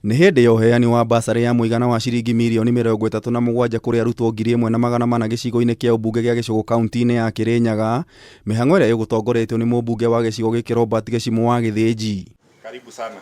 Nĩ hĩndĩ ya ũheani wa basarĩ ya mũigana wa ciringi mirioni 37 kũrĩ arutwo 1,400 gĩcigo-inĩ kĩa ũmbunge gĩa Gĩcũgũ kaunti-inĩ ya Kĩrĩnyaga, mĩhang'o ĩrĩa ĩgũtongoretio nĩ mũmbunge wa gĩcigo gĩkĩ Robert Gĩcimũ wa Gĩthĩnji. Karibu sana.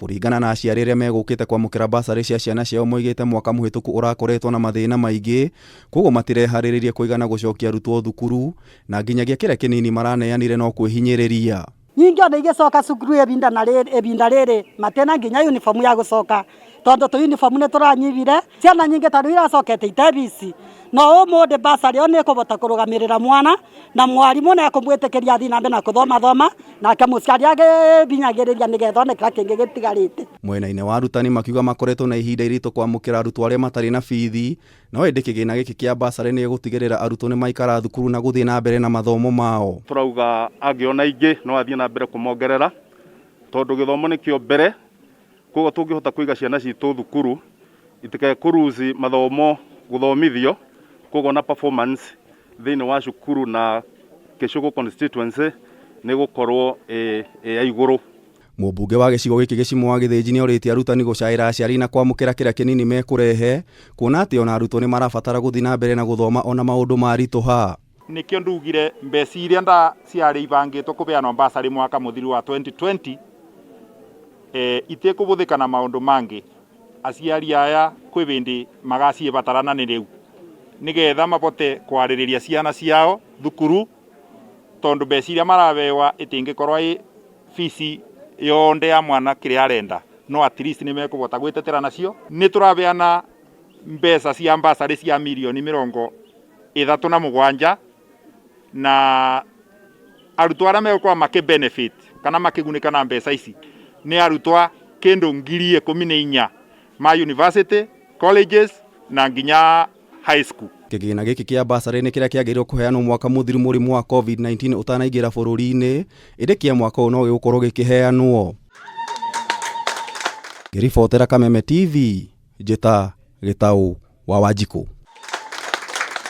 Kũringana na aciari arĩa megũkĩte kwamũkĩra basarĩ cia ciana ciao moigĩte mwaka mũhĩtũku ũrakoretwo na mathĩna maingĩ, koguo matireharĩrĩrie kũigana gũcokia arutwo thukuru, na nginyagia kĩrĩa kĩnini maraneanire no kwĩhinyĩrĩria. Nyingĩ ona igĩcoka cukuru ebinda rĩrĩ matena nginya uniform ya gũcoka, tondũ tu uniform nĩ tũranyibire ciana nyingĩ tondũ iracokete itebici, no ũmũthĩ basarĩ yo nĩ ĩkũbota kũrũgamĩrĩra mwana na mwarimũ nĩ ekũmwĩtĩkĩria athiĩ na mbere na gũthoma nake mũciari agĩbinyagĩrĩria nĩgetha one kĩrĩa kĩngĩ gĩtigarĩte. Mwena-inĩ wa arutani makiuga makoretwo na ihinda iritũ kwamũkĩra arutwo arĩa matarĩ na bithi, no ĩndĩ kĩgĩna gĩkĩ kĩa basarĩ nĩ gũtigĩrĩra arutwo nĩ maikara thukuru na gũthiĩ na mbere na mathomo mao. Turauga angĩona ingĩ no athiĩ na mbere kũmongerera, tondũ gĩthomo nĩkĩo mbere, koguo tũngĩhota kũiga ciana citũ thukuru itikae kũruzi mathomo gũthomithio, koguo na performance thĩinĩ wa cukuru na Gĩcũgũ constituency nĩ gũkorwo ya igũrũ. Mũmbunge wa gĩcigo gĩkĩ Gĩcimũ wa Gĩthĩnji nĩ orĩtie arutani gũcaĩra aciari na kwamũkĩra kĩrĩa kĩnini mekũrehe, kuona atĩ ona arutwo nĩ marabatara gũthiĩ na mbere na gũthoma ona maũndũ maritũha. Nĩkĩo ndugire mbeca iria ndaciarĩ ibangĩtwo kũbeanwo basarĩ mwaka mũthiru wa 2020 itekũbũthĩka na maũndũ mangĩ. Aciari aya kwĩ bĩndĩ magaciĩbatarana nĩ rĩu nĩgetha mabote kwarĩrĩria ciana ciao thukuru, tondũ mbeca iria marabewa itingĩkorwo ĩ fisi yonde ya mwana kĩrĩa arenda, no at least nĩ mekũbota gwĩtetera nacio. Nĩ tũrabeana mbeca cia basarĩ cia mirioni 37 na arutwo arĩa megũkorwo makĩ-benefit kana makĩgunĩka na mbeca ici nĩ arutwo kĩndũ 14,000 ma university, colleges na nginya high school. Kĩgĩna gĩkĩ kĩa basarĩ nĩ kĩrĩa kĩagĩrĩirwo kũheanwo mwaka mũthiru mũrimũ wa COVID-19 ũtanaingĩra bũrũri-inĩ, ĩndĩ kĩa mwaka ũyũ no gĩgũkorwo gĩkĩheanwo. Ngĩribotera Kameme TV, Njĩta Gĩtaũ wa Wanjikũ.